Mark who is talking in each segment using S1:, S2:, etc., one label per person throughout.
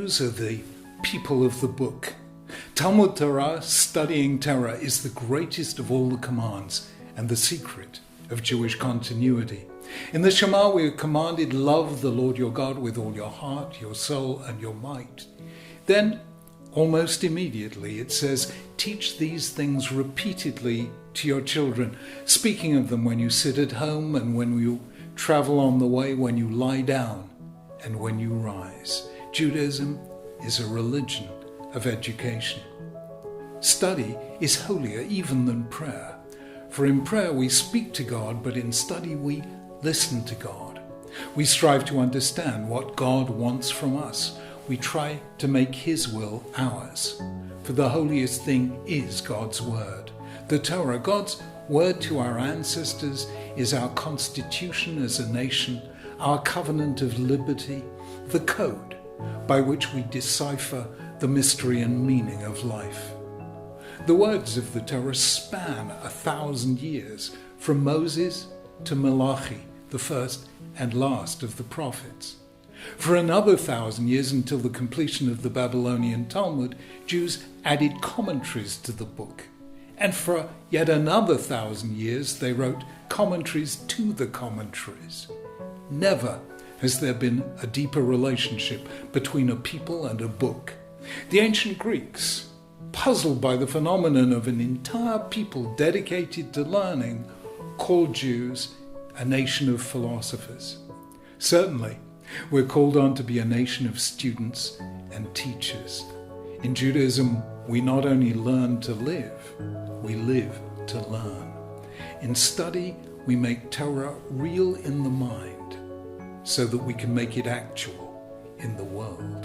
S1: Jews are the people of the book. Talmud Torah, studying Torah, is the greatest of all the commands and the secret of Jewish continuity. In the Shema we are commanded, love the Lord your God with all your heart, your soul, and your might. Then, almost immediately, it says, teach these things repeatedly to your children, speaking of them when you sit at home and when you travel on the way, when you lie down and when you rise. Judaism is a religion of education. Study is holier even than prayer. For in prayer we speak to God, but in study we listen to God. We strive to understand what God wants from us. We try to make His will ours. For the holiest thing is God's word. The Torah, God's word to our ancestors, is our constitution as a nation, our covenant of liberty, the code by which we decipher the mystery and meaning of life. The words of the Torah span 1,000 years, from Moses to Malachi, the first and last of the prophets. For another 1,000 years, until the completion of the Babylonian Talmud, Jews added commentaries to the book. And for yet another 1,000 years, they wrote commentaries to the commentaries. Never has there been a deeper relationship between a people and a book. The ancient Greeks, puzzled by the phenomenon of an entire people dedicated to learning, called Jews a nation of philosophers. Certainly, we're called on to be a nation of students and teachers. In Judaism, we not only learn to live, we live to learn. In study, we make Torah real in the mind so that we can make it actual in the world.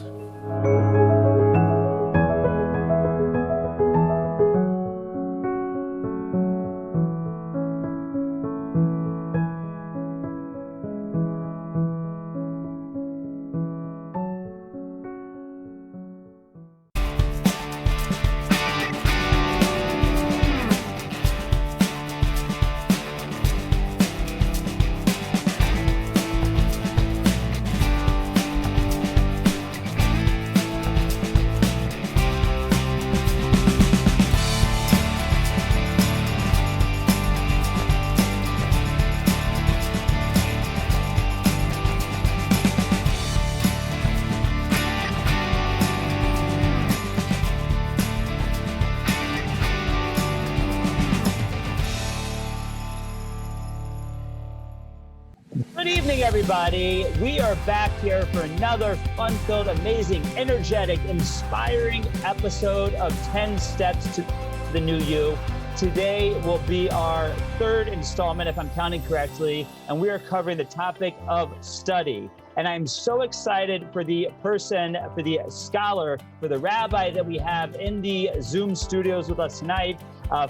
S2: Good evening, everybody. We are back here for another fun-filled, amazing, energetic, inspiring episode of 10 Steps to the New You. Today will be our third installment, if I'm counting correctly, and we are covering the topic of study. And I'm so excited for the person, for the scholar, for the rabbi that we have in the Zoom studios with us tonight.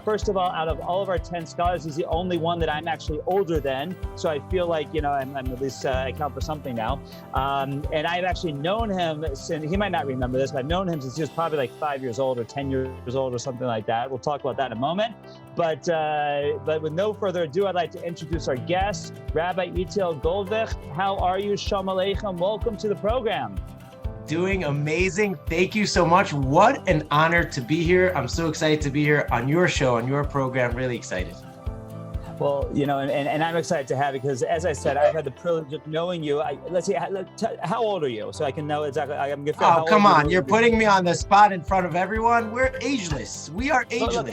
S2: First of all, out of all of our 10 scholars, he's the only one that I'm actually older than. So I feel like, I'm at least, I count for something now. And I've actually known him since, he might not remember this, but I've known him since he was probably like 5 years old or 10 years old or something like that. We'll talk about that in a moment. But with no further ado, I'd like to introduce our guest, Rabbi Eitiel Goldwicht. How are you? Shalom Aleichem. Welcome to the program.
S3: Doing amazing. Thank you so much. What an honor to be here. I'm so excited to be here on your show, on your program. Really excited.
S2: Well, and I'm excited to have it because, as I said, I've had the privilege of knowing you. Let's see, how old are you? So I can know exactly. I'm gonna
S3: Oh, come on. You're putting me on the spot in front of everyone. We're ageless. We are ageless. Look,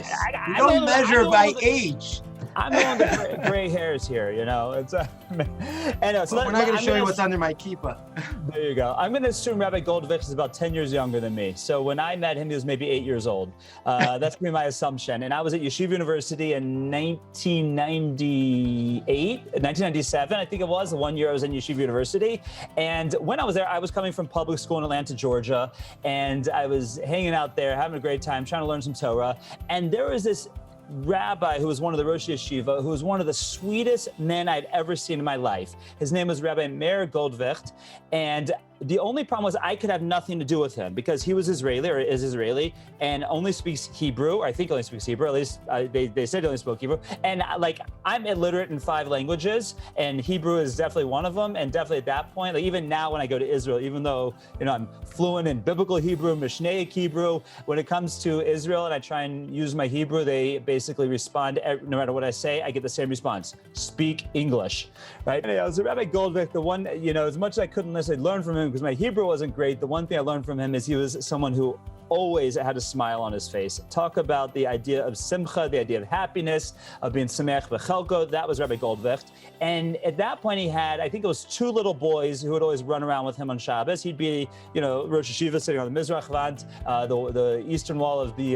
S3: we don't measure by age.
S2: I'm on the gray hairs here, It's anyway, so
S3: we're not going to show you what's under my kippah.
S2: There you go. I'm going to assume Rabbi Goldwicht is about 10 years younger than me. So when I met him, he was maybe 8 years old. That's going to be my assumption. And I was at Yeshiva University in 1997, I think it was, the 1 year I was in Yeshiva University. And when I was there, I was coming from public school in Atlanta, Georgia. And I was hanging out there, having a great time, trying to learn some Torah. And there was this rabbi who was one of the Rosh Yeshiva, who was one of the sweetest men I'd ever seen in my life. His name was Rabbi Meir Goldwicht, and The only problem was I could have nothing to do with him because he was Israeli or is Israeli and only speaks Hebrew, or I think only speaks Hebrew, at least they said he only spoke Hebrew. And I'm illiterate in 5 languages and Hebrew is definitely one of them. And definitely at that point, even now when I go to Israel, even though, I'm fluent in biblical Hebrew, Mishnaic Hebrew, when it comes to Israel and I try and use my Hebrew, they basically respond, no matter what I say, I get the same response, speak English, right? And so Rabbi Goldwicht, the one, as much as I couldn't necessarily learn from him because my Hebrew wasn't great, the one thing I learned from him is he was someone who always had a smile on his face. Talk about the idea of simcha, the idea of happiness, of being sameach v'chelko. That was Rabbi Goldwicht. And at that point he had, I think it was 2 little boys who would always run around with him on Shabbos. He'd be, Rosh Hashiva sitting on the Mizrach Vant, the eastern wall of the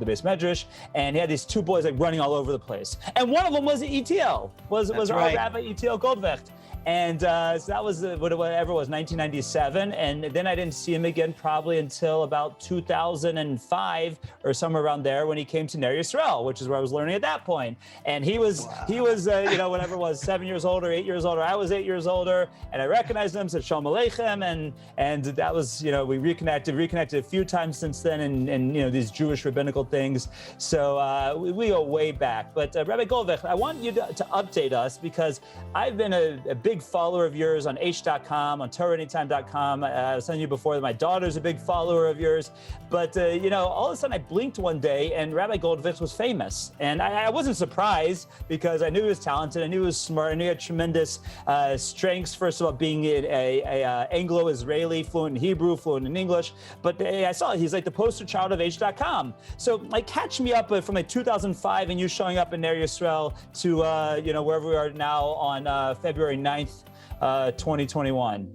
S2: Beis Medrash. And he had these 2 boys running all over the place. And one of them was Eitiel, was our
S3: right.
S2: Rabbi Eitiel Goldwicht. And so that was whatever it was, 1997. And then I didn't see him again probably until about 2005 or somewhere around there when he came to Ner Yisrael, which is where I was learning at that point. And he was, whatever it was, 7 years older, 8 years older. I was 8 years older, and I recognized him, said Shalom Aleichem, and that was, we reconnected a few times since then, and these Jewish rabbinical things. So we go way back. But Rabbi Goldberg, I want you to update us because I've been a big follower of yours on H.com, on TorahAnytime.com. I was telling you before that my daughter's a big follower of yours. But, all of a sudden I blinked one day and Rabbi Goldwicht was famous. And I wasn't surprised because I knew he was talented. I knew he was smart. I knew he had tremendous strengths, first of all, being a Anglo-Israeli, fluent in Hebrew, fluent in English. But I saw he's like the poster child of H.com. So catch me up from 2005 and you showing up in Ner Yisrael to, wherever we are now on February 9th, 2021.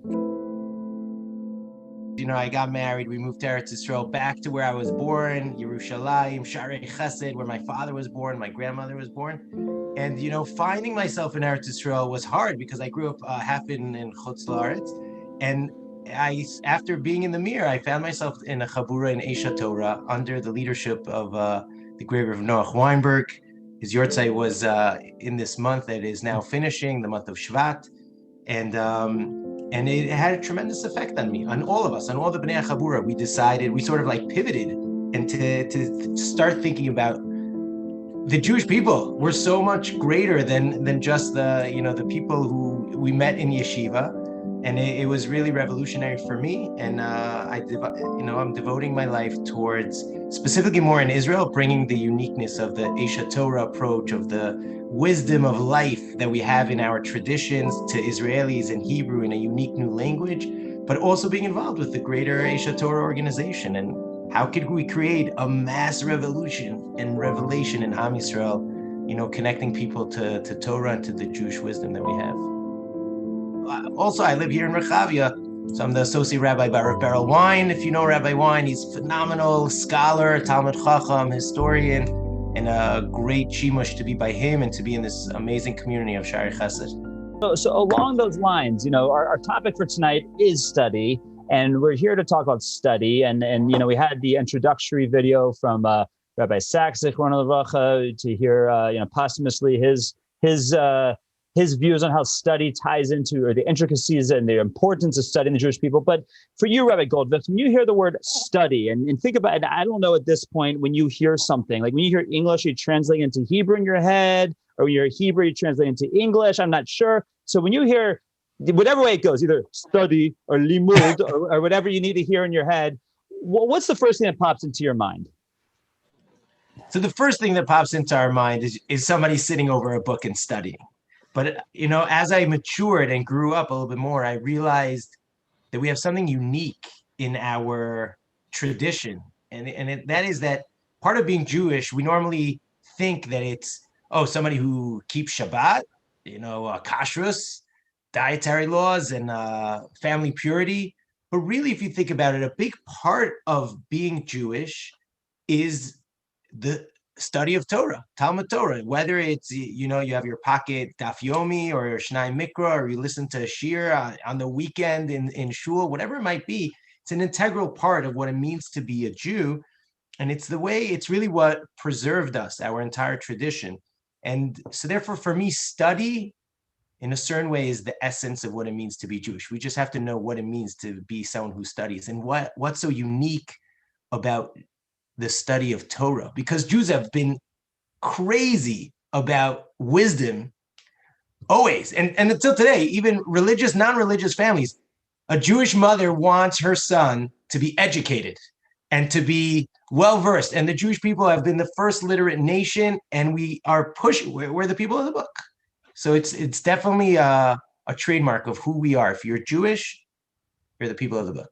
S3: I got married. We moved to Eretz Yisrael, back to where I was born, Yerushalayim, Sharei Chesed, where my father was born, my grandmother was born. And, finding myself in Eretz Yisrael was hard because I grew up half in Chutz La'aretz. And after being in the Mir, I found myself in a chabura in Eisha Torah under the leadership of the great Rav Noach Weinberg. His yortzeit was in this month that is now finishing, the month of Shvat. And it had a tremendous effect on me, on all of us, on all the Bnei Chabura. We sort of pivoted and to start thinking about the Jewish people. We're so much greater than just the people who we met in yeshiva. And it was really revolutionary for me. And I'm devoting my life towards, specifically more in Israel, bringing the uniqueness of the Eisha Torah approach, of the wisdom of life that we have in our traditions to Israelis in Hebrew in a unique new language, but also being involved with the greater Eisha Torah organization. And how could we create a mass revolution and revelation in Am Yisrael, connecting people to Torah and to the Jewish wisdom that we have. Also, I live here in Rechavia, so I'm the associate rabbi by Rav Beryl Wein. If you know Rabbi Wein, he's a phenomenal scholar, Talmud Chacham, historian, and a great shimush to be by him and to be in this amazing community of Sharei Chesed.
S2: So along those lines, our topic for tonight is study, and we're here to talk about study. And we had the introductory video from Rabbi Sachs, Zichrono Livracha, to hear posthumously his views on how study ties into, or the intricacies and the importance of studying the Jewish people. But for you, Rabbi Goldwicht, when you hear the word study and think about it, I don't know at this point, when you hear something, when you hear English, you translate into Hebrew in your head, or when you hear Hebrew, you translate into English, I'm not sure. So when you hear, whatever way it goes, either study or limud or whatever you need to hear in your head, what's the first thing that pops into your mind?
S3: So the first thing that pops into our mind is somebody sitting over a book and studying. But, as I matured and grew up a little bit more, I realized that we have something unique in our tradition. And that is that part of being Jewish, we normally think that it's, somebody who keeps Shabbat, kashrus, dietary laws, and family purity. But really, if you think about it, a big part of being Jewish is the study of Torah, Talmud Torah, whether it's, you have your pocket Daf Yomi or your Shnai Mikra, or you listen to a shir on the weekend in shul, whatever it might be, it's an integral part of what it means to be a Jew. And it's really what preserved us, our entire tradition. And so therefore, for me, study in a certain way is the essence of what it means to be Jewish. We just have to know what it means to be someone who studies, and what's so unique about the study of Torah, because Jews have been crazy about wisdom always, and until today. Even religious, non-religious families, a Jewish mother wants her son to be educated and to be well-versed, and the Jewish people have been the first literate nation, and we are pushing, we're the people of the book. So it's definitely a trademark of who we are. If you're Jewish, you're the people of the book.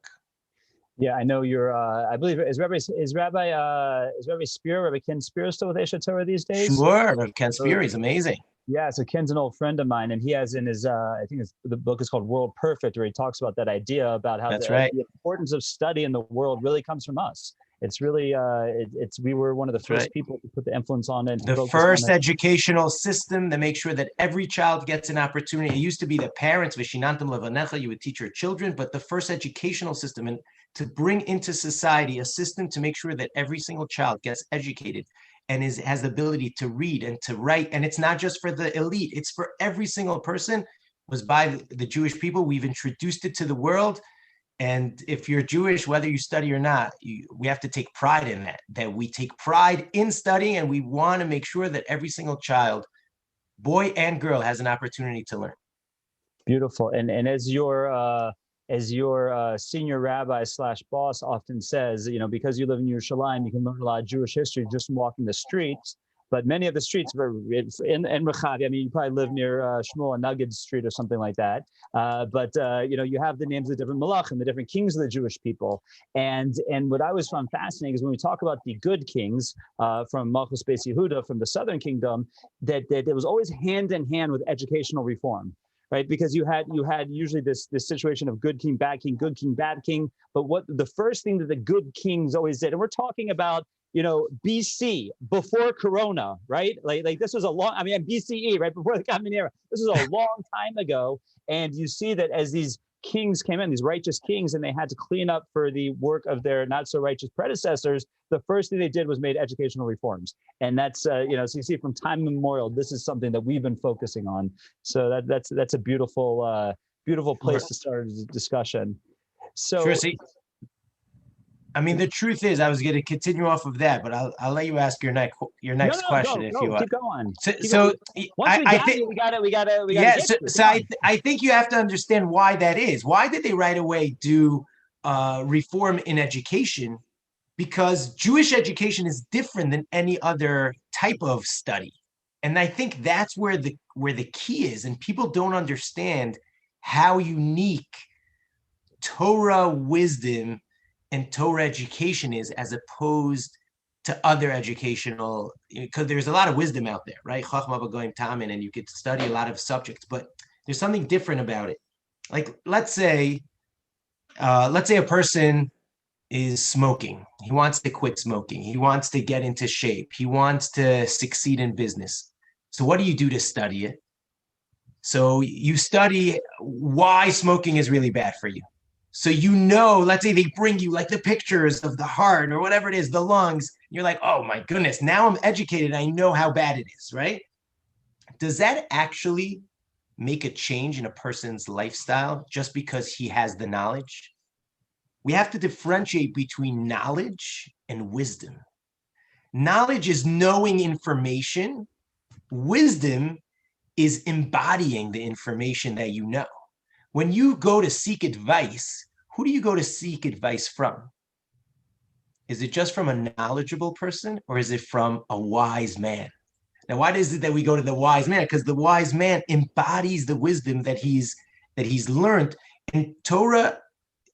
S2: Yeah, I know you're. I believe is Rabbi Spear, Rabbi Ken Spear, still with Eshet Torah these days?
S3: Sure, Ken Spear, he's amazing.
S2: Yeah, so Ken's an old friend of mine, and he has in his, I think the book is called World Perfect, where he talks about that idea about how the importance of study in the world really comes from us. It's really, we were one of the first people to put the influence on it.
S3: The first educational system that makes sure that every child gets an opportunity. It used to be the parents, Vishinantam Levanecha, you would teach your children, but the first educational system, and to bring into society a system to make sure that every single child gets educated and has the ability to read and to write. And it's not just for the elite, it's for every single person, was by the Jewish people. We've introduced it to the world. And if you're Jewish, whether you study or not, we have to take pride in that we take pride in studying, and we want to make sure that every single child, boy and girl, has an opportunity to learn.
S2: Beautiful. And as your senior rabbi / boss often says, because you live in Yerushalayim, you can learn a lot of Jewish history just from walking the streets. But many of the streets in Rechavi, I mean, you probably live near Shmuel and Nugget Street or something like that. But you have the names of the different malachim, the different kings of the Jewish people. And what I always found fascinating is when we talk about the good kings from Malchus Beis Yehuda, from the Southern Kingdom, that it was always hand in hand with educational reform. Right, because you had usually this situation of good king, bad king, good king, bad king. But what the first thing that the good kings always did, and we're talking about BC, before Corona, right? Like this was BCE, right before the Common Era. This was a long time ago, and you see that as these kings came in, these righteous kings, and they had to clean up for the work of their not so righteous predecessors, the first thing they did was made educational reforms. And that's so you see from time immemorial, this is something that we've been focusing on. So that's a beautiful place to start a discussion. So
S3: sure, see, I mean, the truth is, I was going to continue off of that, but I'll let you ask your next question if you want.
S2: Keep going.
S3: I think we got to. Yeah. So I think you have to understand why that is. Why did they right away do reform in education? Because Jewish education is different than any other type of study, and I think that's where the key is. And people don't understand how unique Torah wisdom and Torah education is, as opposed to other educational, because there's a lot of wisdom out there, right? Chachma b'goyim tamin, and you could study a lot of subjects, but there's something different about it. Like, let's say a person is smoking. He wants to quit smoking. He wants to get into shape. He wants to succeed in business. So what do you do to study it? So you study why smoking is really bad for you. So let's say they bring you like the pictures of the heart or whatever it is, the lungs. You're like, oh my goodness, now I'm educated. I know how bad it is, right? Does that actually make a change in a person's lifestyle just because he has the knowledge? We have to differentiate between knowledge and wisdom. Knowledge is knowing information. Wisdom is embodying the information that you know. When you go to seek advice, who do you go to seek advice from? Is it just from a knowledgeable person, or is it from a wise man? Now, why is it that we go to the wise man? Because the wise man embodies the wisdom that he's learned. And Torah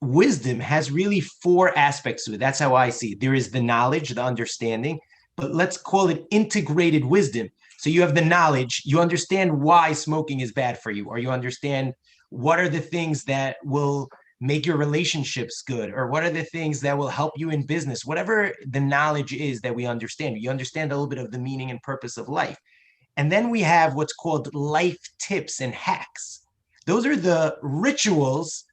S3: wisdom has really 4 aspects to it. That's how I see it. There is the knowledge, the understanding, but let's call it integrated wisdom. So you have the knowledge, you understand why smoking is bad for you, or you understand what are the things that will make your relationships good, or what are the things that will help you in business, whatever the knowledge is that we understand. You understand a little bit of the meaning and purpose of life. And then we have what's called life tips and hacks. Those are the rituals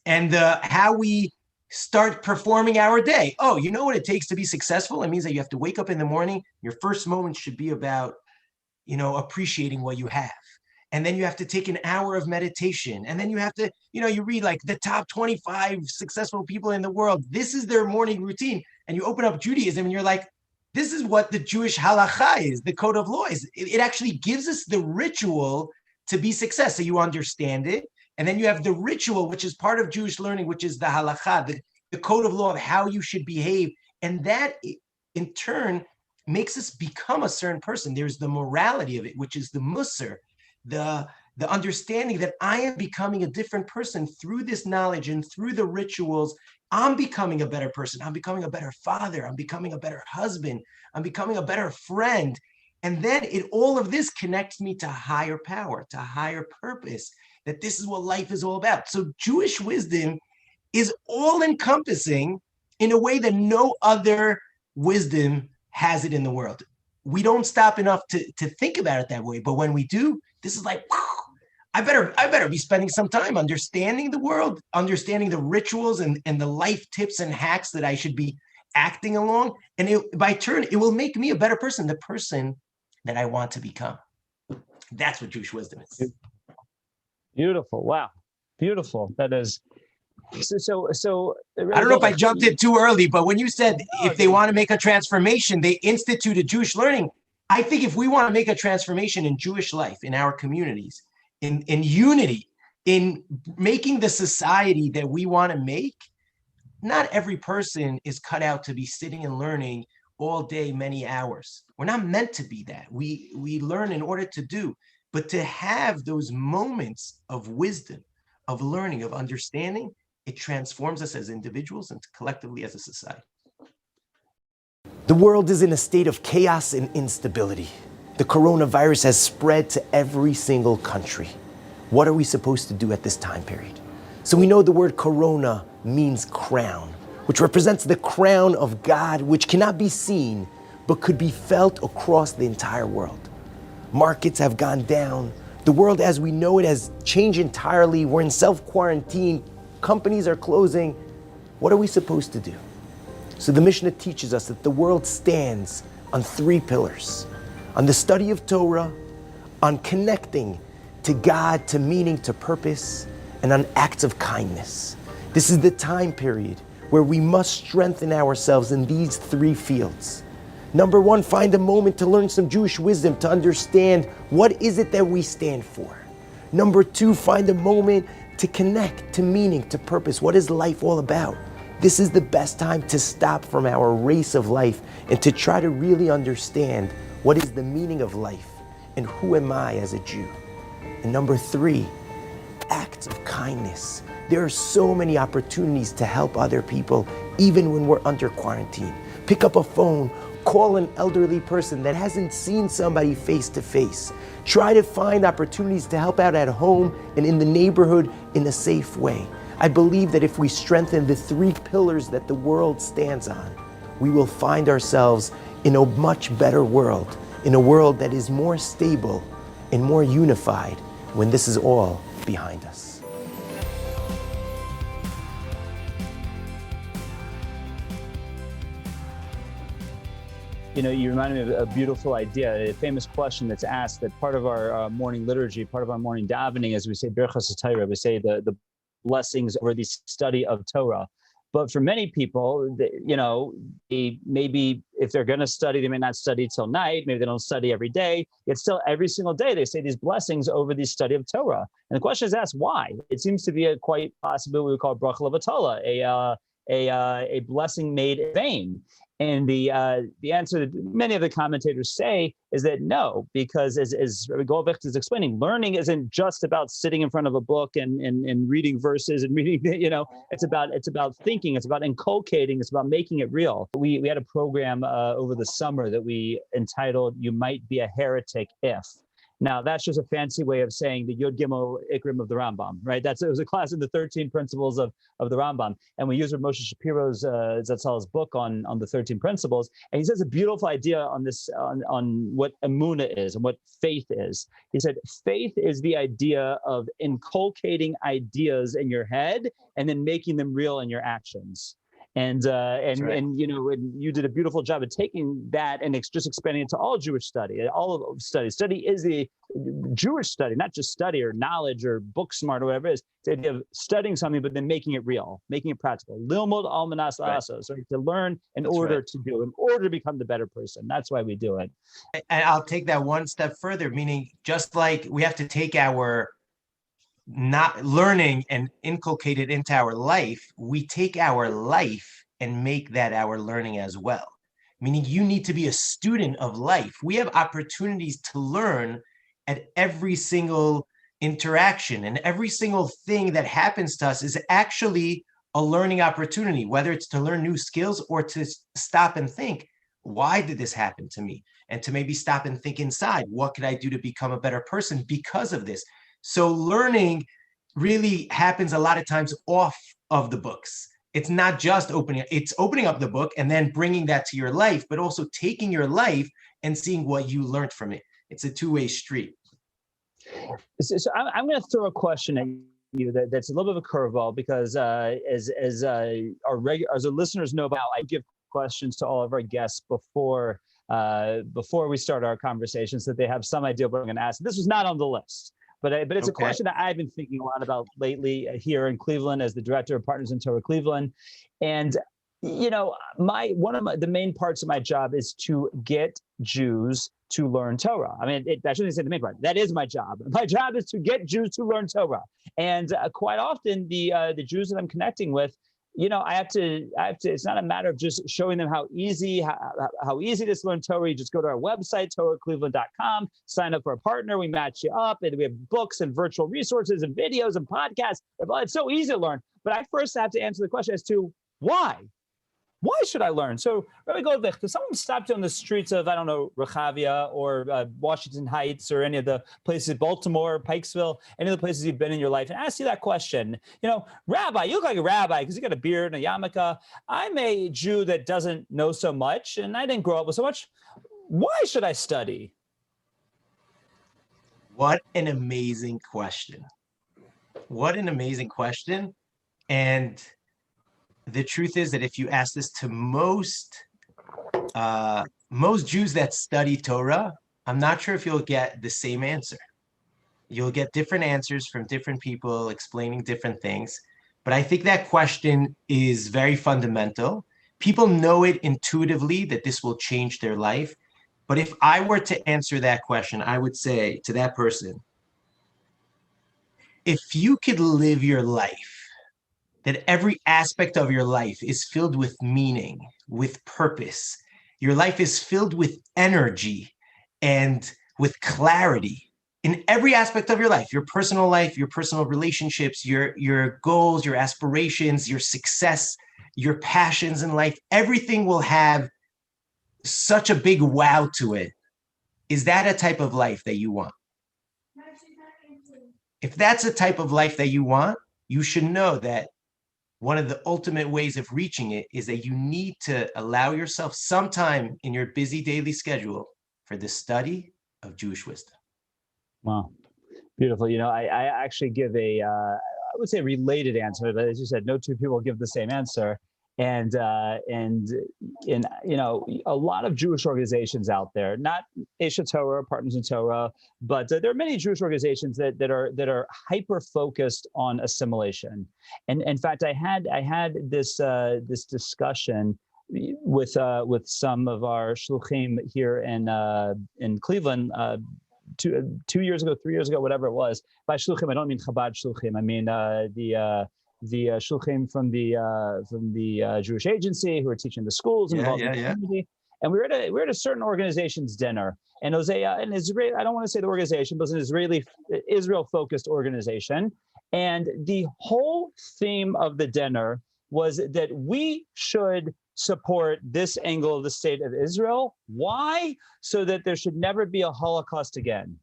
S3: and how we start performing our day. Oh, you know what it takes to be successful? It means that you have to wake up in the morning. Your first moment should be about, appreciating what you have. and then you have to take an hour of meditation, and then you have to, you read like the top 25 successful people in the world. This is their morning routine. And you open up Judaism and you're like, this is what the Jewish halacha is, the code of law is. It actually gives us the ritual to be success. So you understand it. And then you have the ritual, which is part of Jewish learning, which is the halacha, the code of law of how you should behave. And that in turn makes us become a certain person. There's the morality of it, which is the musar, the understanding that I am becoming a different person through this knowledge and through the rituals. I'm becoming a better person. I'm becoming a better father. I'm becoming a better husband. I'm becoming a better friend. And then all of this connects me to higher power, to higher purpose, that this is what life is all about. So Jewish wisdom is all encompassing in a way that no other wisdom has it in the world. We don't stop enough to think about it that way. But when we do, this is like, whew, I better be spending some time understanding the world, understanding the rituals and the life tips and hacks that I should be acting along. And by turn, it will make me a better person, the person that I want to become. That's what Jewish wisdom is.
S2: Beautiful. Wow. Beautiful. That is. So
S3: I don't know if I jumped in too early, but when you said if they want to make a transformation, they instituted Jewish learning. I think if we want to make a transformation in Jewish life, in our communities, in unity, in making the society that we want to make, not every person is cut out to be sitting and learning all day, many hours. We're not meant to be that. We learn in order to do, but to have those moments of wisdom, of learning, of understanding, it transforms us as individuals and collectively as a society.
S4: The world is in a state of chaos and instability. The coronavirus has spread to every single country. What are we supposed to do at this time period? So we know the word corona means crown, which represents the crown of God, which cannot be seen, but could be felt across the entire world. Markets have gone down. The world as we know it has changed entirely. We're in self-quarantine. Companies are closing. What are we supposed to do? So the Mishnah teaches us that the world stands on 3 pillars: on the study of Torah, on connecting to God, to meaning, to purpose, and on acts of kindness. This is the time period where we must strengthen ourselves in these 3 fields. Number 1, find a moment to learn some Jewish wisdom, to understand what is it that we stand for. Number 2, find a moment to connect to meaning, to purpose. What is life all about? This is the best time to stop from our race of life and to try to really understand what is the meaning of life and who am I as a Jew. And number 3, acts of kindness. There are so many opportunities to help other people, even when we're under quarantine. Pick up a phone, call an elderly person that hasn't seen somebody face to face. Try to find opportunities to help out at home and in the neighborhood in a safe way. I believe that if we strengthen the 3 pillars that the world stands on, we will find ourselves in a much better world, in a world that is more stable and more unified when this is all behind us.
S2: You reminded me of a beautiful idea, a famous question that's asked that part of our morning liturgy, part of our morning davening, as we say, Birchas Torah, we say the blessings or the study of Torah. But for many people, they maybe if they're going to study, they may not study till night. Maybe they don't study every day. It's still every single day they say these blessings over the study of Torah. And the question is asked, why? It seems to be a quite possible, we would call bracha levatala, a blessing made in vain. And the answer that many of the commentators say is that no, because as Rabbi Goldwicht is explaining, learning isn't just about sitting in front of a book and reading verses and reading, it's about thinking, it's about inculcating, it's about making it real. We had a program over the summer that we entitled "You Might Be a Heretic If." Now, that's just a fancy way of saying the Yud Gimel Ikrim of the Rambam, right? It was a class in the 13 principles of the Rambam. And we used Moshe Shapiro's Zatzal's book on the 13 principles. And he says a beautiful idea on this, on what emunah is and what faith is. He said, faith is the idea of inculcating ideas in your head and then making them real in your actions.
S3: right.
S2: and you did a beautiful job of taking that and just expanding it to all Jewish study, all of study. Study is the Jewish study, not just study or knowledge or book smart or whatever it is. It's the idea of studying something, but then making it real, making it practical. Lilmod al manas la'asos, so to learn in order to do, in order to become the better person. That's why we do it.
S3: And I'll take that one step further, meaning just like we have to take our not learning and inculcate it into our life, we take our life and make that our learning as well. Meaning you need to be a student of life. We have opportunities to learn at every single interaction, and every single thing that happens to us is actually a learning opportunity, whether it's to learn new skills or to stop and think, why did this happen to me? And to maybe stop and think inside, what could I do to become a better person because of this? So learning really happens a lot of times off of the books. It's not just opening up the book and then bringing that to your life, but also taking your life and seeing what you learned from it. It's a two-way street.
S2: So I'm going to throw a question at you that's a little bit of a curveball, because as our listeners know about, I give questions to all of our guests before we start our conversation, so that they have some idea of what I'm going to ask. This was not on the list, but it's a question that I've been thinking a lot about lately here in Cleveland as the director of Partners in Torah Cleveland. And the main parts of my job is to get Jews to learn Torah. I mean, I shouldn't say the main part. That is my job. My job is to get Jews to learn Torah. And quite often, the Jews that I'm connecting with, I have to. It's not a matter of just showing them how easy it is to learn Torah. You just go to our website, torahcleveland.com, sign up for a partner. We match you up, and we have books and virtual resources and videos and podcasts. It's so easy to learn. But I first have to answer the question as to why. Why should I learn? So, Rabbi Goldberg, if someone stopped you on the streets of, I don't know, Rehavia or Washington Heights or any of the places, Baltimore, Pikesville, any of the places you've been in your life, and asked you that question, Rabbi, you look like a rabbi because you got a beard and a yarmulke. I'm a Jew that doesn't know so much, and I didn't grow up with so much. Why should I study?
S3: What an amazing question. What an amazing question. And the truth is that if you ask this to most Jews that study Torah, I'm not sure if you'll get the same answer. You'll get different answers from different people explaining different things. But I think that question is very fundamental. People know it intuitively that this will change their life. But if I were to answer that question, I would say to that person, if you could live your life, that every aspect of your life is filled with meaning, with purpose. Your life is filled with energy and with clarity in every aspect of your life, your personal relationships, your goals, your aspirations, your success, your passions in life. Everything will have such a big wow to it. Is that a type of life that you want? If that's a type of life that you want, you should know that one of the ultimate ways of reaching it is that you need to allow yourself some time in your busy daily schedule for the study of Jewish wisdom.
S2: Wow. Beautiful. I actually give I would say related answer, but as you said, no two people give the same answer. And a lot of Jewish organizations out there, not Eitiel Torah, Partners in Torah, but there are many Jewish organizations that are hyper focused on assimilation. And in fact, I had this discussion with some of our shluchim here in Cleveland 2 years ago, 3 years ago, whatever it was. By shluchim, I don't mean Chabad shluchim. I mean the shluchim from the Jewish agency who are teaching the schools and involved in the community. And we were at a certain organization's dinner, and it was an Israeli, I don't want to say the organization, but it was an Israel-focused organization. And the whole theme of the dinner was that we should support this angle of the state of Israel. Why? So that there should never be a Holocaust again.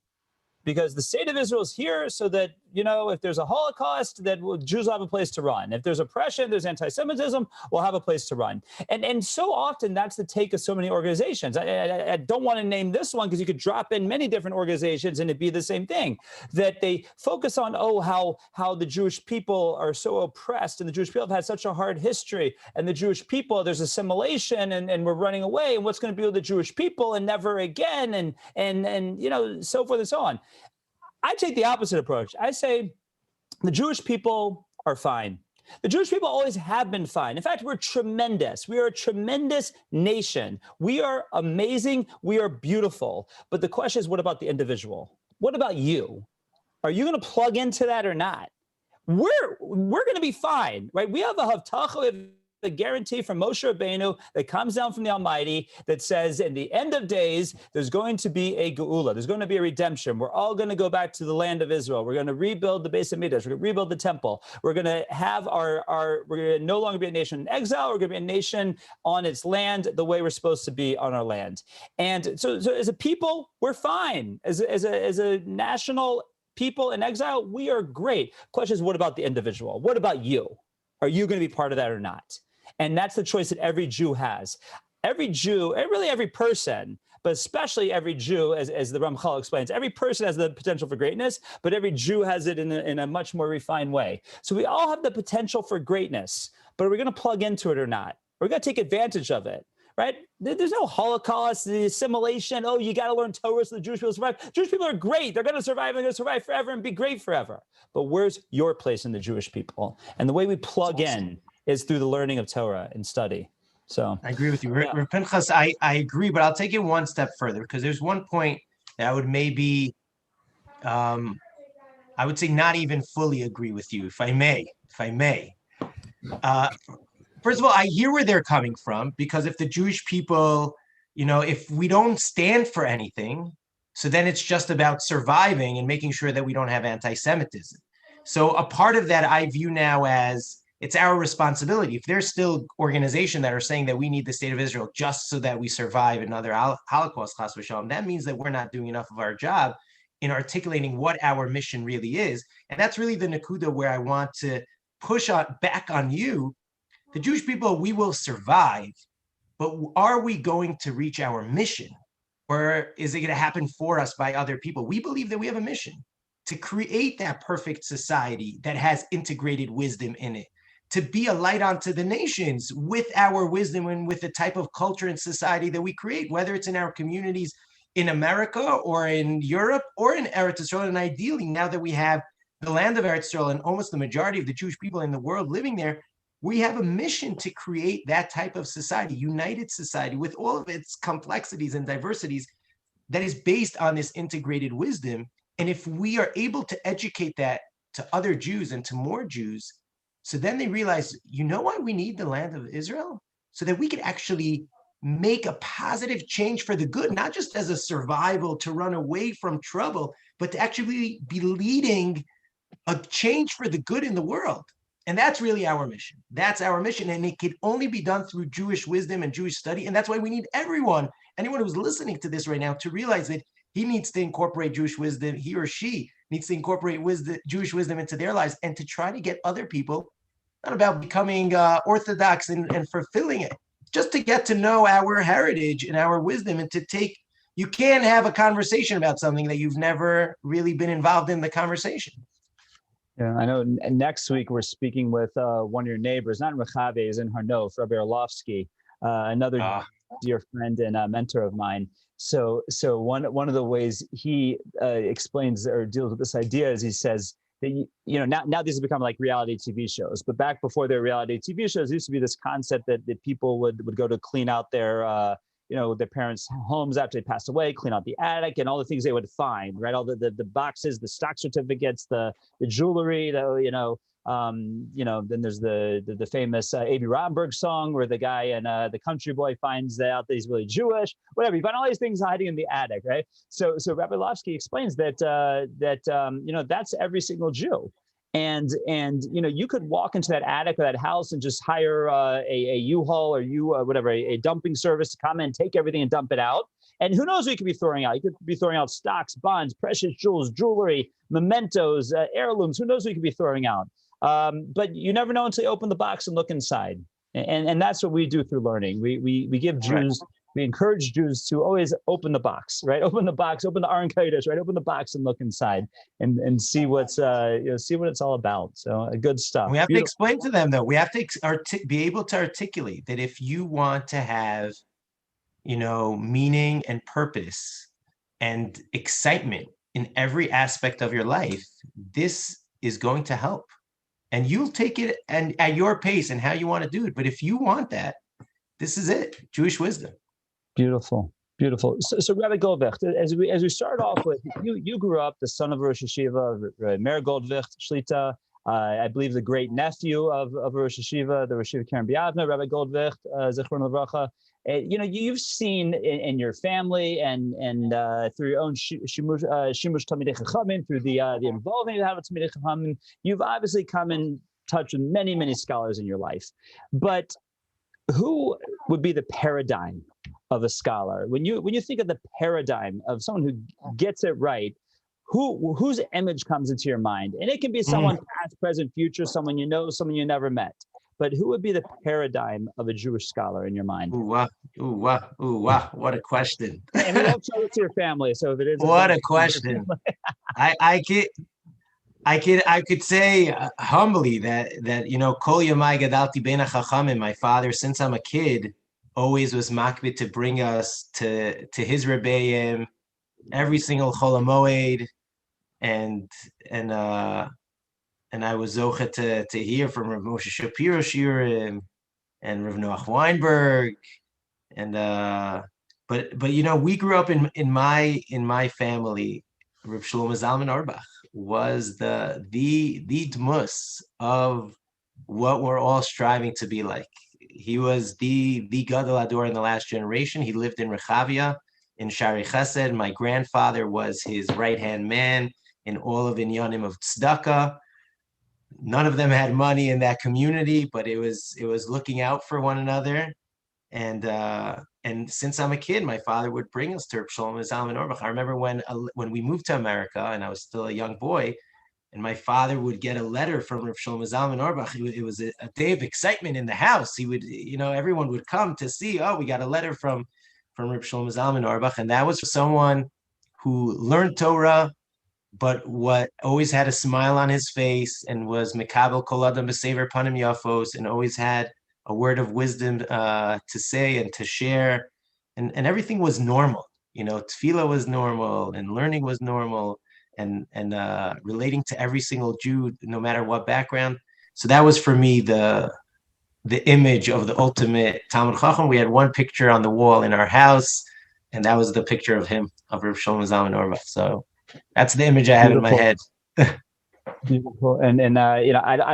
S2: Because the state of Israel is here so that if there's a Holocaust, that Jews will have a place to run. If there's oppression, there's anti-Semitism, we'll have a place to run. And so often that's the take of so many organizations. I don't want to name this one because you could drop in many different organizations and it'd be the same thing, that they focus on, how the Jewish people are so oppressed and the Jewish people have had such a hard history, and the Jewish people, there's assimilation and we're running away, and what's going to be with the Jewish people and never again, and so forth and so on. I take the opposite approach. I say the Jewish people are fine. The Jewish people always have been fine. In fact, we're tremendous. We are a tremendous nation. We are amazing. We are beautiful. But the question is, what about the individual? What about you? Are you going to plug into that or not? We're going to be fine, right? We have a havtacha, we have the guarantee from Moshe Rabbeinu that comes down from the Almighty that says, in the end of days, there's going to be a geula. There's going to be a redemption. We're all going to go back to the land of Israel. We're going to rebuild the Beis Hamikdash. We're going to rebuild the temple. We're going to have we're going to no longer be a nation in exile. We're going to be a nation on its land the way we're supposed to be on our land. And so as a people, we're fine. As a national people in exile, we are great. Question is, what about the individual? What about you? Are you going to be part of that or not? And that's the choice that every Jew has. Every Jew, and really every person, but especially every Jew, as the Ramchal explains, every person has the potential for greatness, but every Jew has it in a much more refined way. So we all have the potential for greatness, but are we going to plug into it or not? We're going to take advantage of it, right? There's no Holocaust, the assimilation. Oh, you got to learn Torah so the Jewish people survive. Jewish people are great. They're going to survive. They're going to survive forever and be great forever. But where's your place in the Jewish people? And the way we plug in is through the learning of Torah and study. So
S3: I agree with you. Pinchas, I agree, but I'll take it one step further, because there's one point that I would maybe, I would say not even fully agree with you, if I may. First of all, I hear where they're coming from, because if the Jewish people, if we don't stand for anything, so then it's just about surviving and making sure that we don't have anti-Semitism. So a part of that I view now as, it's our responsibility. If there's still organizations that are saying that we need the state of Israel just so that we survive another Holocaust, chas v'shalom, that means that we're not doing enough of our job in articulating what our mission really is. And that's really the nakuda where I want to push back on you. The Jewish people, we will survive, but are we going to reach our mission? Or is it going to happen for us by other people? We believe that we have a mission to create that perfect society that has integrated wisdom in it, to be a light unto the nations with our wisdom and with the type of culture and society that we create, whether it's in our communities in America or in Europe or in Eretz Yisrael. And ideally, now that we have the land of Eretz Yisrael and almost the majority of the Jewish people in the world living there, we have a mission to create that type of society, united society with all of its complexities and diversities that is based on this integrated wisdom. And if we are able to educate that to other Jews and to more Jews, so then they realize, you know why we need the land of Israel? So that we could actually make a positive change for the good, not just as a survival to run away from trouble, but to actually be leading a change for the good in the world. And that's really our mission. That's our mission. And it can only be done through Jewish wisdom and Jewish study. And that's why we need anyone who's listening to this right now to realize that he needs to incorporate Jewish wisdom, he or she needs to incorporate Jewish wisdom into their lives, and to try to get other people, not about becoming orthodox and fulfilling it, just to get to know our heritage and our wisdom, and you can't have a conversation about something that you've never really been involved in the conversation.
S2: Yeah, I know next week we're speaking with one of your neighbors, not in Rechabe, is in Harnof, Rabbi Orlovsky, another dear friend and mentor of mine. So one of the ways he explains or deals with this idea is he says that, now these have become like reality TV shows, but back before their reality TV shows, there used to be this concept that people would go to clean out their their parents' homes after they passed away, clean out the attic and all the things they would find, right? All the boxes, the stock certificates, the jewelry, then there's the famous A.B. Romberg song where the guy in The Country Boy finds out that he's really Jewish, whatever. You find all these things hiding in the attic, right? So Rabbi Orlovsky explains that that's every single Jew. And you could walk into that attic or that house and just hire a U-Haul or a dumping service to come and take everything and dump it out. And who knows what you could be throwing out? You could be throwing out stocks, bonds, precious jewels, jewelry, mementos, heirlooms. Who knows what you could be throwing out? But you never know until you open the box and look inside. And that's what we do through learning. We give Jews, we encourage Jews to always open the box, right? Open the box, open the Aron Kodesh, right? Open the box and look inside and see what's see what it's all about. So good stuff.
S3: We have to explain to them, though. We have to be able to articulate that if you want to have, meaning and purpose and excitement in every aspect of your life, this is going to help. And you'll take it and at your pace and how you want to do it. But if you want that, this is it. Jewish wisdom.
S2: Beautiful. So Rabbi Goldwicht, as we start off with, you grew up the son of Rosh Yeshiva, Meir Goldwicht, Shlita, I believe the great nephew of Rosh Yeshiva, the Rosh Yeshiva Karen Biavna, Rabbi Goldwicht, Zichron Levracha. You've seen in your family and through your own shimush Talmidei Chachamim, through the involvement you have with Talmidei Chachamim, you've obviously come in touch with many, many scholars in your life. But who would be the paradigm of a scholar? When you think of the paradigm of someone who gets it right, whose image comes into your mind? And it can be someone past, present, future, someone you know, someone you never met. But who would be the paradigm of a Jewish scholar in your mind?
S3: What a question.
S2: And we won't show it to your family. So if it is,
S3: what a question. I could say humbly that Kol Yamai Gadalti Bein HaChachamim, my father, since I'm a kid, always was makbid to bring us to his rebbeim every single Chol HaMoed, and I was zocha to hear from Rav Moshe Shapiro Shirim and Rav Noach Weinberg, and but we grew up in my family. Rav Shlomo Zalman Auerbach was the dmus of what we're all striving to be like. He was the Gadol Ador in the last generation. He lived in Rechavia in Shari Chesed. My grandfather was his right-hand man in all of Inyanim of Tzedakah. None of them had money in that community, but it was looking out for one another. And since I'm a kid, my father would bring us to Reb Shlomo Zalman Auerbach. I remember when we moved to America and I was still a young boy, and my father would get a letter from Reb Shlomo Zalman Auerbach. It was a day of excitement in the house. He would, everyone would come to see, we got a letter from Reb Shlomo Zalman Auerbach. And that was someone who learned Torah, but what always had a smile on his face and was Mekabel Kol Adam B'Sever Panim Yafos, and always had a word of wisdom to say and to share. And everything was normal. Tefillah was normal and learning was normal. And relating to every single Jew, no matter what background. So that was for me the image of the ultimate Talmid Chacham. We had one picture on the wall in our house, and that was the picture of him, of Rav Shlomo Zalman Auerbach. So that's the image I have in my head.
S2: Beautiful. And I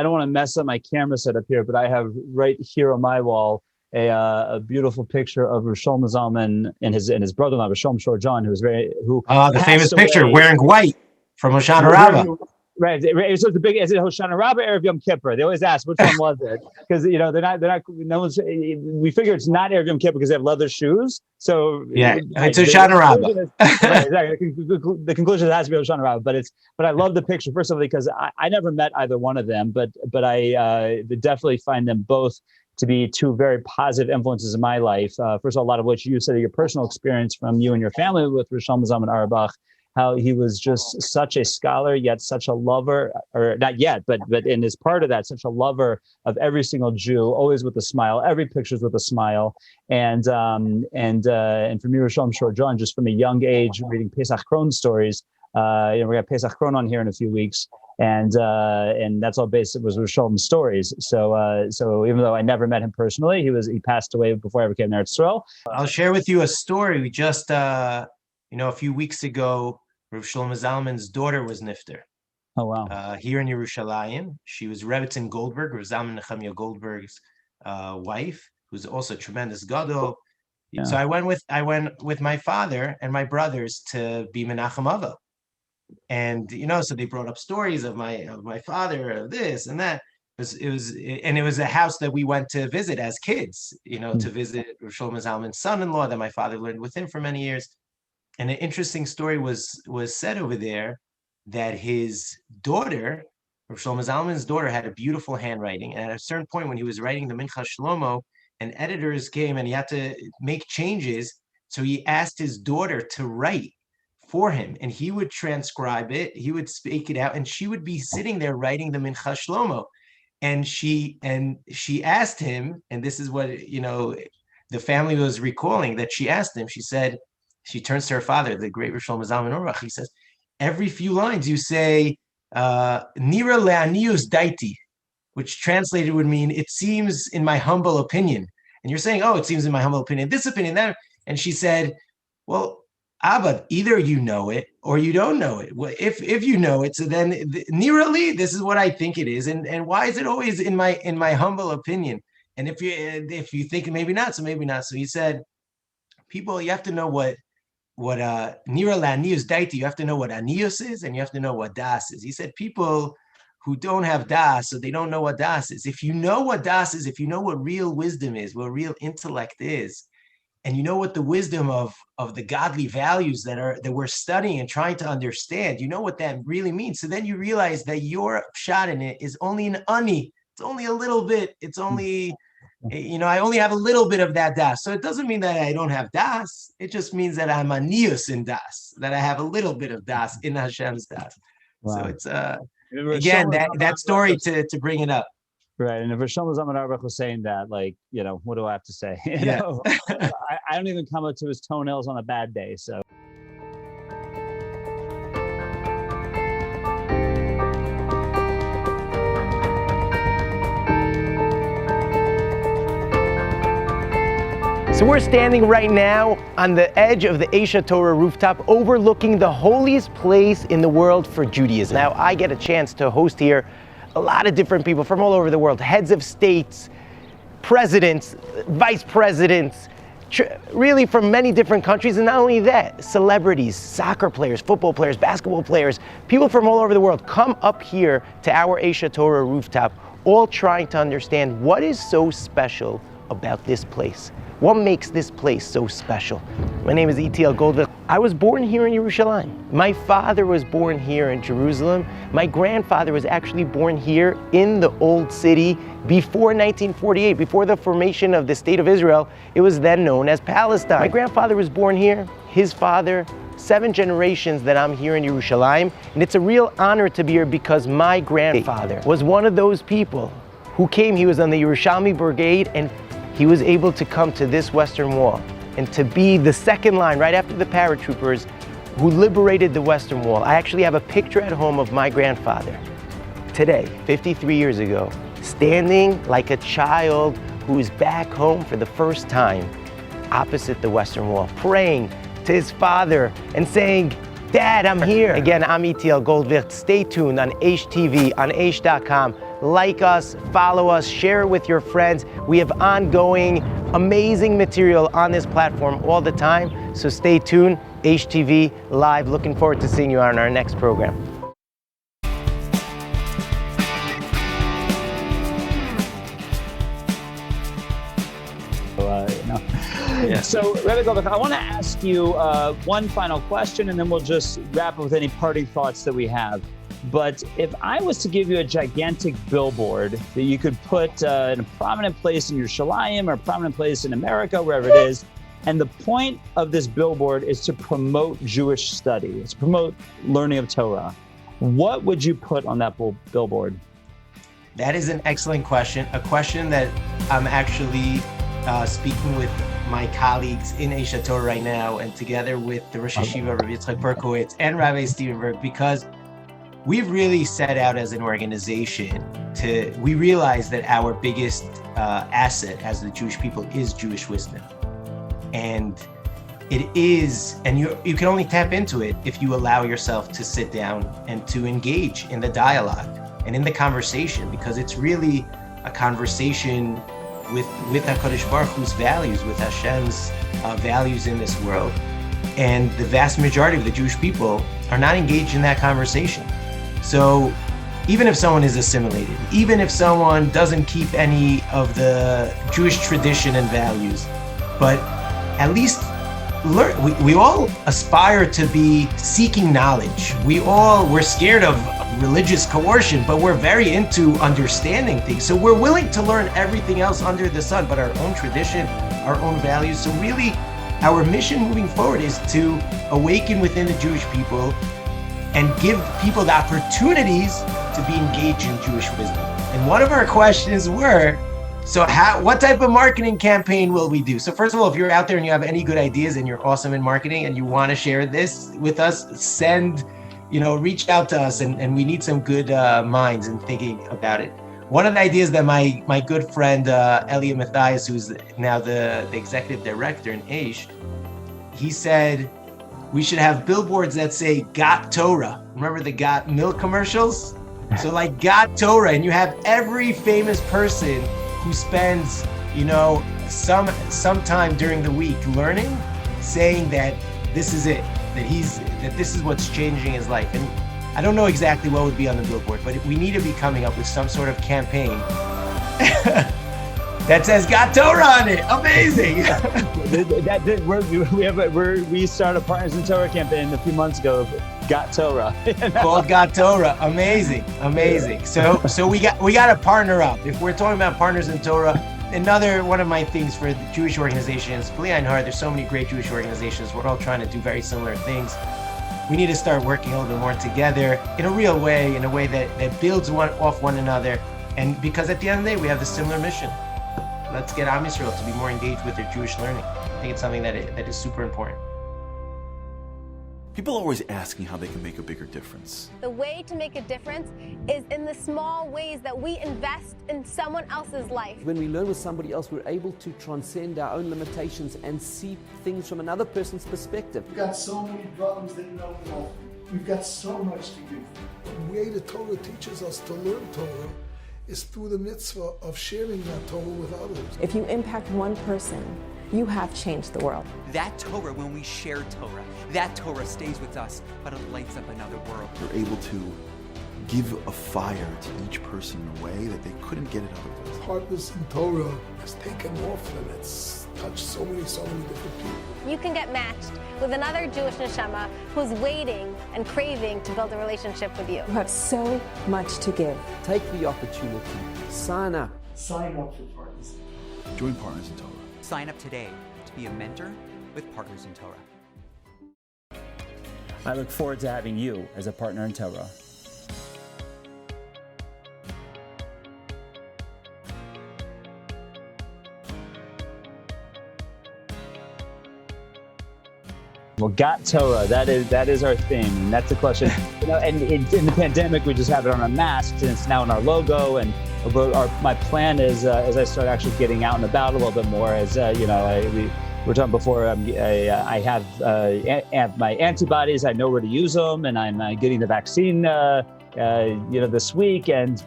S2: don't want to mess up my camera setup here, but I have right here on my wall a beautiful picture of Rav Shlomo Zalman and his brother-in-law, Rav Shlomo Shor John, who
S3: the famous picture wearing white from Hoshana Rabbah.
S2: Right. It's the big. Is it Hoshana Rabbah or Erev Yom Kippur? They always ask which one was it, because they're not. No one's. We figure it's not Erev Yom Kippur because they have leather shoes. So
S3: it's Hoshana Rabbah.
S2: Exactly. The conclusion has to be Hoshana Rabbah, but I love the picture, first of all, because I never met either one of them, but I definitely find them both to be two very positive influences in my life. First of all, a lot of what you said, your personal experience from you and your family with Rosh Shlomo Zalman Auerbach, how he was just such a scholar, yet such a lover, or not yet, but in his part of that, such a lover of every single Jew, always with a smile, every picture's with a smile. And for me, Rosh Shlomo Shor John, just from a young age, reading Pesach Kron stories. We got Pesach Kron on here in a few weeks. And that's all based, it was Rosh Shlomo's stories. So even though I never met him personally, he passed away before I ever came to Eretz Yisrael.
S3: I'll share with you a story. We just, a few weeks ago, Rav Shlomo Zalman's daughter was nifter.
S2: Oh, wow.
S3: Here in Yerushalayim. She was Rebbetzin Goldberg, Rav Zalman Nechemia Goldberg's wife, who's also a tremendous gadol. Yeah. So I went with my father and my brothers to be Menachem Avo. And, so they brought up stories of my father, of this and that. it was a house that we went to visit as kids, to visit Rav Shlomo Zalman's son-in-law that my father lived with him for many years. And an interesting story was said over there that his daughter, Rav Shlomo Zalman's daughter, had a beautiful handwriting. And at a certain point when he was writing the Mincha Shlomo, and editors came and he had to make changes. So he asked his daughter to write for him, and he would transcribe it, he would speak it out, and she would be sitting there writing the Mincha Shlomo. And she asked him, and this is what the family was recalling, that she asked him, she said, she turns to her father, the great Rosh Hashanah Zalman Orach, he says, every few lines you say, Nira le'anius daiti, which translated would mean, it seems in my humble opinion. And you're saying, oh, it seems in my humble opinion, this opinion, that. And she said, well, Abba, either you know it or you don't know it. Well, if you know it, so then Nirali, this is what I think it is. And why is it always in my humble opinion? And if you think maybe not, so maybe not. So he said, people, you have to know what Nira la'anius daiti, you have to know what anius is, and you have to know what das is. He said, people who don't have das, so they don't know what das is. If you know what das is, if you know what real wisdom is, what real intellect is, and you know what the wisdom of the godly values that we're studying and trying to understand, you know what that really means. So then you realize that your shot in it is only an ani. It's only a little bit. It's only, I only have a little bit of that das. So it doesn't mean that I don't have das. It just means that I'm anius in das, that I have a little bit of das in Hashem's das. Wow. So it's again that story to bring it up.
S2: Right, and if Rosh Hashanah Zalman Auerbach was saying that, what do I have to say? I don't even come up to his toenails on a bad day, so.
S4: So we're standing right now on the edge of the Eisha Torah rooftop, overlooking the holiest place in the world for Judaism. Now, I get a chance to host here a lot of different people from all over the world, heads of states, presidents, vice presidents, really from many different countries. And not only that, celebrities, soccer players, football players, basketball players, people from all over the world come up here to our Eisha Torah rooftop, all trying to understand what is so special about this place. What makes this place so special? My name is Eitiel Goldwicht. I was born here in Yerushalayim. My father was born here in Jerusalem. My grandfather was actually born here in the Old City before 1948, before the formation of the State of Israel. It was then known as Palestine. My grandfather was born here, his father, 7 generations that I'm here in Yerushalayim. And it's a real honor to be here because my grandfather was one of those people who came. He was on the Yerushalmi Brigade, and he was able to come to this Western Wall and to be the second line right after the paratroopers who liberated the Western Wall. I actually have a picture at home of my grandfather today, 53 years ago, standing like a child who is back home for the first time opposite the Western Wall, praying to his father and saying, Dad, I'm here. Again, I'm Eitiel Goldwicht. Stay tuned on Aish TV, on Aish.com. Like us, follow us, share it with your friends. We have ongoing, amazing material on this platform all the time. So stay tuned. Aish TV live. Looking forward to seeing you on our next program.
S2: So, Rabbi Goldberg, I want to ask you one final question, and then we'll just wrap up with any parting thoughts that we have. But if I was to give you a gigantic billboard that you could put in a prominent place in Yerushalayim or a prominent place in America, wherever it is, and the point of this billboard is to promote Jewish study, it's to promote learning of Torah, what would you put on that billboard?
S3: That is an excellent question, a question that I'm actually speaking with my colleagues in Eisha Torah right now, and together with the Rosh Hashiva, Rabbi Yitzchak Berkowitz, and Rabbi Stephen Berg, because we've really set out as an organization we realize that our biggest asset as the Jewish people is Jewish wisdom. And it is, and you can only tap into it if you allow yourself to sit down and to engage in the dialogue and in the conversation, because it's really a conversation with HaKadosh Baruch Hu's values, with Hashem's values in this world. And the vast majority of the Jewish people are not engaged in that conversation. So even if someone is assimilated, even if someone doesn't keep any of the Jewish tradition and values, but at least learn. We all aspire to be seeking knowledge. We're scared of religious coercion, but we're very into understanding things. So we're willing to learn everything else under the sun, but our own tradition, our own values. So really, our mission moving forward is to awaken within the Jewish people and give people the opportunities to be engaged in Jewish wisdom. And one of our questions were, so what type of marketing campaign will we do? So first of all, if you're out there and you have any good ideas and you're awesome in marketing and you want to share this with us, reach out to us, and we need some good minds in thinking about it. One of the ideas that my good friend Elia Matthias, who's now the executive director in Aish, he said we should have billboards that say "Got Torah." Remember the Got Milk commercials? So like Got Torah, and you have every famous person who spends, some time during the week learning, saying that this is it, that this is what's changing his life. And I don't know exactly what would be on the billboard, but we need to be coming up with some sort of campaign that says "Got Torah" on it. Amazing.
S2: We started a Partners in Torah campaign a few months ago. Got Torah.
S3: Called Got Torah. Amazing. So we got to partner up. If we're talking about Partners in Torah, another one of my things for the Jewish organizations, B'li Ein Hara, there's so many great Jewish organizations. We're all trying to do very similar things. We need to start working a little bit more together in a real way, in a way that builds off one another. And because at the end of the day, we have the similar mission. Let's get Am Yisrael to be more engaged with their Jewish learning. I think it's something that is super important.
S5: People are always asking how they can make a bigger difference.
S6: The way to make a difference is in the small ways that we invest in someone else's life.
S7: When we learn with somebody else, we're able to transcend our own limitations and see things from another person's perspective.
S8: We've got so many problems that you don't know. We've got so much to give. The way the Torah teaches us to learn Torah is through the mitzvah of sharing that Torah with others.
S9: If you impact one person, you have changed the world.
S10: That Torah, when we share Torah, that Torah stays with us, but it lights up another world.
S5: You're able to give a fire to each person in a way that they couldn't get it otherwise.
S8: Partners in Torah has taken off and it's touched so many different people.
S6: You can get matched with another Jewish neshama who's waiting and craving to build a relationship with you.
S9: You have so much to give.
S7: Take the opportunity. Sign up.
S8: Sign up for Partners.
S5: Join Partners in Torah.
S10: Sign up today to be a mentor with Partners in Torah.
S2: I look forward to having you as a partner in Torah. Well, Got Torah, that is our theme, and that's the question. And in the pandemic, we just have it on our masks, and it's now in our logo. And my plan is, as I start actually getting out and about a little bit more, as we were talking before, I have my antibodies. I know where to use them, and I'm getting the vaccine, this week. And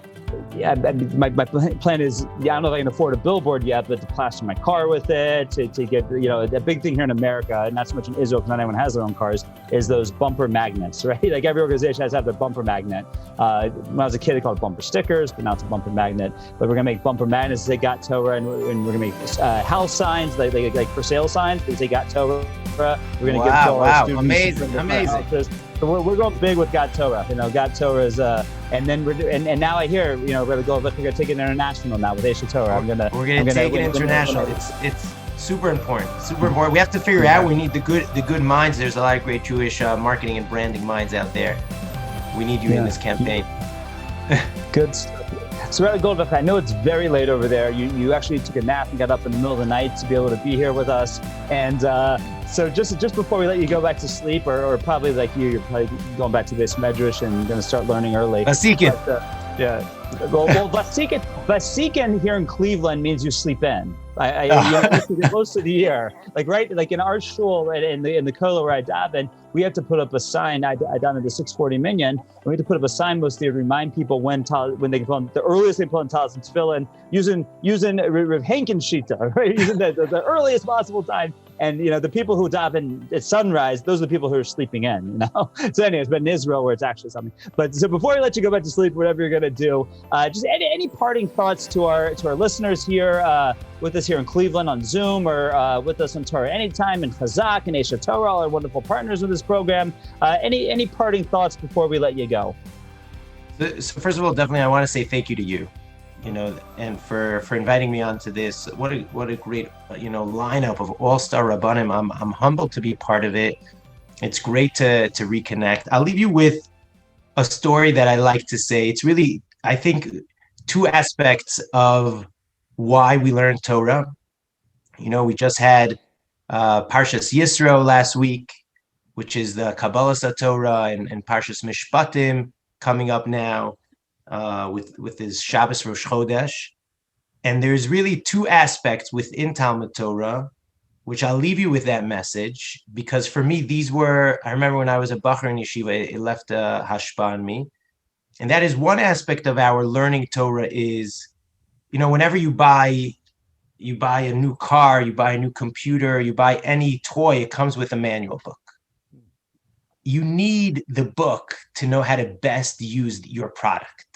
S2: my plan is, I don't know if I can afford a billboard yet, but to plaster my car with it, to get, the big thing here in America, and not so much in Israel because not everyone has their own cars, is those bumper magnets, right? Like every organization has to have their bumper magnet. When I was a kid, they called it bumper stickers, but now it's a bumper magnet. But we're gonna make bumper magnets that say Got Torah, and we're gonna make house signs, like for sale signs that say Got Torah. We're gonna give to all our students.
S3: Amazing.
S2: So we're going big with Got Torah. Got Torah is, and then and now I hear, we're gonna take it international now with Eitiel Torah.
S3: We're gonna take it international. It's super important. We have to figure out. We need the good minds. There's a lot of great Jewish marketing and branding minds out there. We need you in this campaign.
S2: Good stuff. So Rabbi Goldberg, I know it's very late over there. You actually took a nap and got up in the middle of the night to be able to be here with us. And so just before we let you go back to sleep, or probably like you're probably going back to this medrash and going to start learning early.
S3: Vasikin.
S2: Yeah. Well, Vasikin here in Cleveland means you sleep in. Most of the year, like in our shul in the kollel where I daven, we have to put up a sign. I daven at the 640 minyan. And we have to put up a sign mostly to remind people when they can put on the earliest they put on talis and tefillin, using Rav Henkin shita, right? Using the earliest possible time. And the people who daven at sunrise, those are the people who are sleeping in. So, anyways, but in Israel, where it's actually something. But so before we let you go back to sleep, whatever you're gonna do, just any parting thoughts to our listeners here with us here in Cleveland on Zoom, or with us on Torah Anytime and Chazak and Esha Torah, all our wonderful partners with this program. Any parting thoughts before we let you go?
S3: So first of all, definitely, I want to say thank you to you, and for inviting me onto this. What a great, lineup of all-star Rabbanim. I'm humbled to be part of it. It's great to reconnect. I'll leave you with a story that I like to say. It's really, I think, two aspects of why we learn Torah. We just had Parshas Yisro last week, which is the Kabbalah Torah, and Parshas Mishpatim coming up now with his Shabbos Rosh Chodesh. And there's really two aspects within Talmud Torah, which I'll leave you with that message, because for me, I remember when I was a Bachur in Yeshiva, it left a hashpa on me. And that is one aspect of our learning Torah is, whenever you buy a new car, you buy a new computer, you buy any toy, it comes with a manual book. You need the book to know how to best use your product.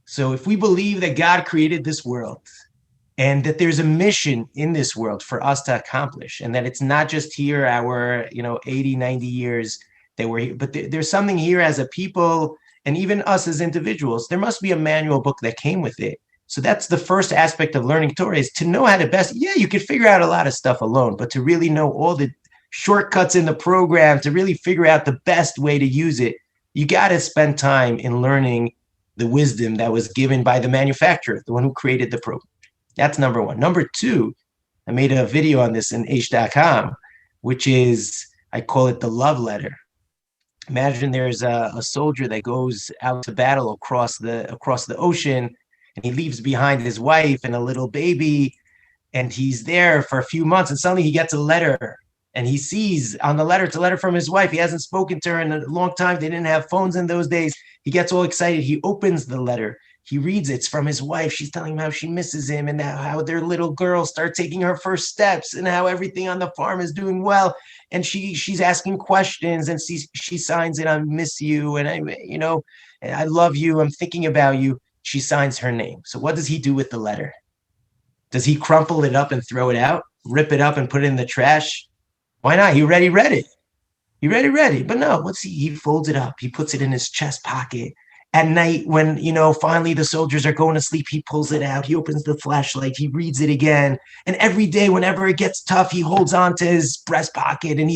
S3: So if we believe that God created this world and that there's a mission in this world for us to accomplish, and that it's not just here our 80, 90 years that we're here, but there's something here as a people, and even us as individuals, there must be a manual book that came with it. So that's the first aspect of learning Torah, is to know how to best, you could figure out a lot of stuff alone, but to really know all the shortcuts in the program, to really figure out the best way to use it, you got to spend time in learning the wisdom that was given by the manufacturer, the one who created the program. That's number one. Number two, I made a video on this in h.com, which is, I call it the love letter. Imagine there's a soldier that goes out to battle across the ocean, and he leaves behind his wife and a little baby, and he's there for a few months, and suddenly he gets a letter, and he sees on the letter, it's a letter from his wife. He hasn't spoken to her in a long time. They didn't have phones in those days. He gets all excited. He opens the letter. He reads it. It's from his wife. She's telling him how she misses him, and how their little girl starts taking her first steps, and how everything on the farm is doing well. And she's asking questions, and she signs it, I miss you, and I love you. I'm thinking about you. She signs her name. So what does he do with the letter? Does he crumple it up and throw it out, rip it up and put it in the trash? Why not? He already read it. But no, he folds it up. He puts it in his chest pocket. At night, when, finally the soldiers are going to sleep, he pulls it out. He opens the flashlight. He reads it again. And every day, whenever it gets tough, he holds on to his breast pocket. And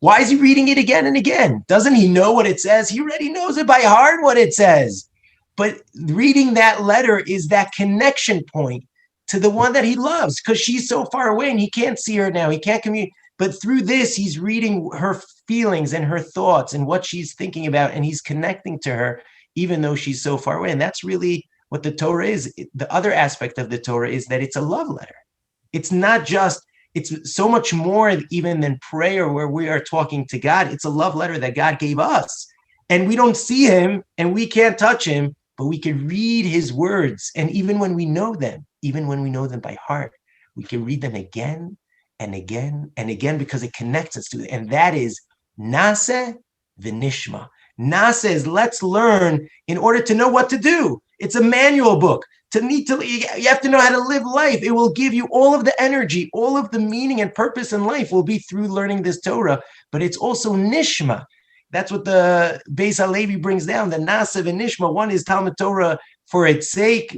S3: why is he reading it again and again? Doesn't he know what it says? He already knows it by heart, what it says. But reading that letter is that connection point to the one that he loves, because she's so far away and he can't see her now. He can't communicate. But through this, he's reading her feelings and her thoughts and what she's thinking about, and he's connecting to her, even though she's so far away. And that's really what the Torah is. The other aspect of the Torah is that it's a love letter. It's not just, it's so much more even than prayer where we are talking to God. It's a love letter that God gave us. And we don't see him and we can't touch him, but we can read his words. And even when we know them by heart, we can read them again and again and again, because it connects us to it. And that is Nase v'nishma. Nase is let's learn in order to know what to do. It's a manual book. You have to know how to live life. It will give you all of the energy, all of the meaning and purpose in life will be through learning this Torah. But it's also nishma. That's what the Beis Halevi brings down, the Nase v'nishma. One is Talmud Torah for its sake,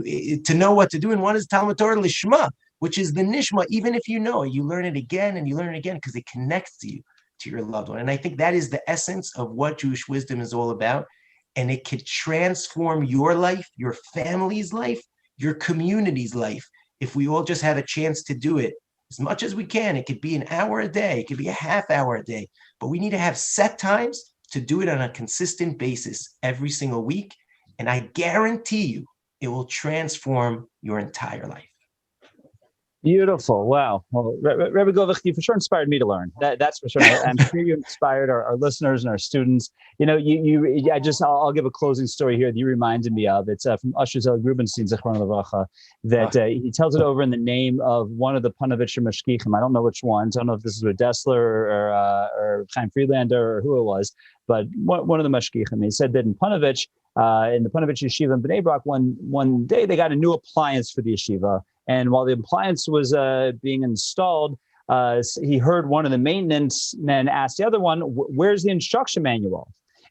S3: to know what to do, and one is Talmud Torah lishma, which is the nishma. Even if you know it, you learn it again and you learn it again, because it connects to you, to your loved one. And I think that is the essence of what Jewish wisdom is all about. And it could transform your life, your family's life, your community's life, if we all just have a chance to do it as much as we can. It could be an hour a day, it could be a half hour a day, but we need to have set times to do it on a consistent basis every single week. And I guarantee you, it will transform your entire life.
S2: Beautiful. Wow. Well, Rabbi Goldwicht, you for sure inspired me to learn. That's for sure. I'm sure you inspired our listeners and our students. You know, I'll give a closing story here that you reminded me of. It's from Usher Zelig Rubenstein, Zichron Levracha, that he tells it over in the name of one of the Panovich Mashgichim. I don't know which ones. I don't know if this is Dessler or Chaim Friedlander or who it was, but one of the Mashgichim. He said that in Panovich, in the Panovich Yeshiva in Bnei Brak, one day they got a new appliance for the yeshiva. And while the appliance was being installed, he heard one of the maintenance men ask the other one, where's the instruction manual?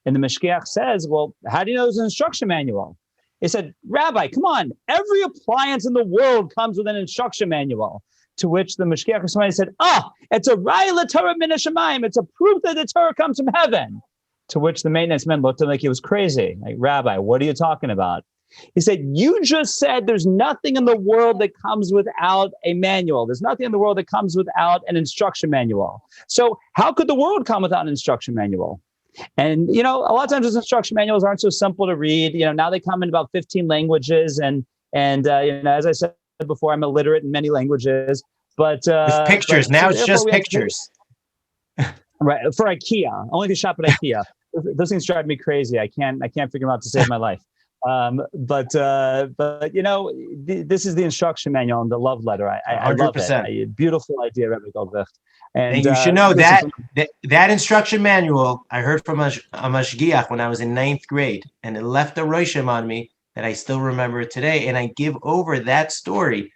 S2: And the Mashgiach says, well, how do you know there's an instruction manual? He said, Rabbi, come on, every appliance in the world comes with an instruction manual. To which the Mashgiach said, it's a Raya LaTorah Min HaShamayim. It's a proof that the Torah comes from heaven. To which the maintenance man looked at him like he was crazy. Like, Rabbi, what are you talking about? He said, you just said there's nothing in the world that comes without a manual. There's nothing in the world that comes without an instruction manual. So how could the world come without an instruction manual? And, you know, a lot of times those instruction manuals aren't so simple to read. You know, now they come in about 15 languages. And you know, as I said before, I'm illiterate in many languages. But
S3: with pictures. Now it's just pictures.
S2: Right. For IKEA. Only to shop at IKEA. Those things drive me crazy. I can't figure them out to save my life. But you know, this is the instruction manual and the love letter. I love it. Beautiful idea, Rabbi Goldberg.
S3: And you should know that instruction manual I heard from a mashgiach when I was in 9th grade, and it left a roshim on me that I still remember today. And I give over that story,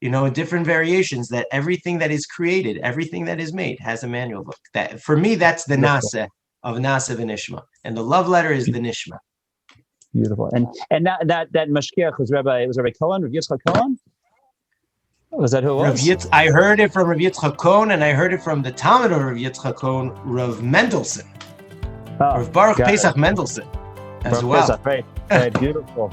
S3: you know, in different variations, that everything that is created, everything that is made has a manual book. That for me, that's the Naseh of Naseh v'Nishma, and the love letter is the Nishma.
S2: Beautiful. And that mashgiach was Rabbi Cohen, Rav Yitzchak Cohen? Was that who it was?
S3: I heard it from Rav Yitzchak Cohen, and I heard it from the Talmud of Rav Yitzchak Cohen, Rav Mendelssohn. Rav Baruch Pesach Mendelssohn as well. Pesach,
S2: right. Beautiful.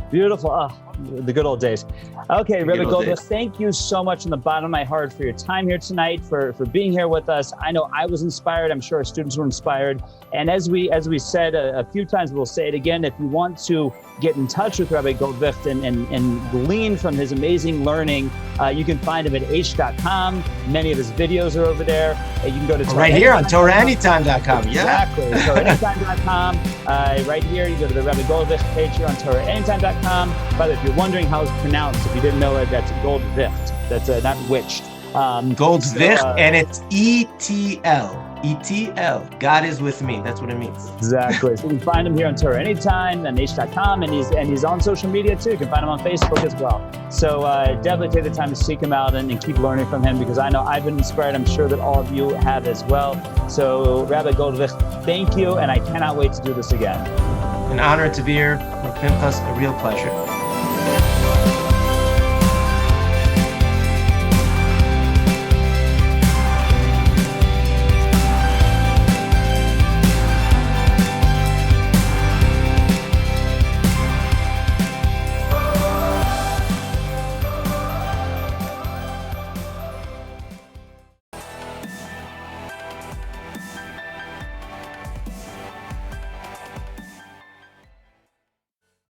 S2: The good old days. Okay, Rabbi Goldberg, thank you so much from the bottom of my heart for your time here tonight, for being here with us. I know I was inspired. I'm sure our students were inspired. And as we said a few times, we'll say it again, if you want to get in touch with Rabbi Goldwicht and glean from his amazing learning, you can find him at h.com. Many of his videos are over there. You can go to
S3: right here on TorahAnytime.com.
S2: Exactly. TorahAnytime.com. Right here, you go to the Rabbi Goldwicht page here on TorahAnytime.com. By the way, if you're wondering how it's pronounced, if you didn't know it, that's Goldwicht. That's not witched.
S3: Goldwicht, and it's Eitiel. Eitiel. God is with me. That's what it means.
S2: Exactly. So you can find him here on Torah Anytime and h.com, and he's on social media too. You can find him on Facebook as well. So definitely take the time to seek him out and keep learning from him, because I know I've been inspired. I'm sure that all of you have as well. So Rabbi Goldwicht, thank you, and I cannot wait to do this again.
S3: An honor to be here with Pinchas, a real pleasure.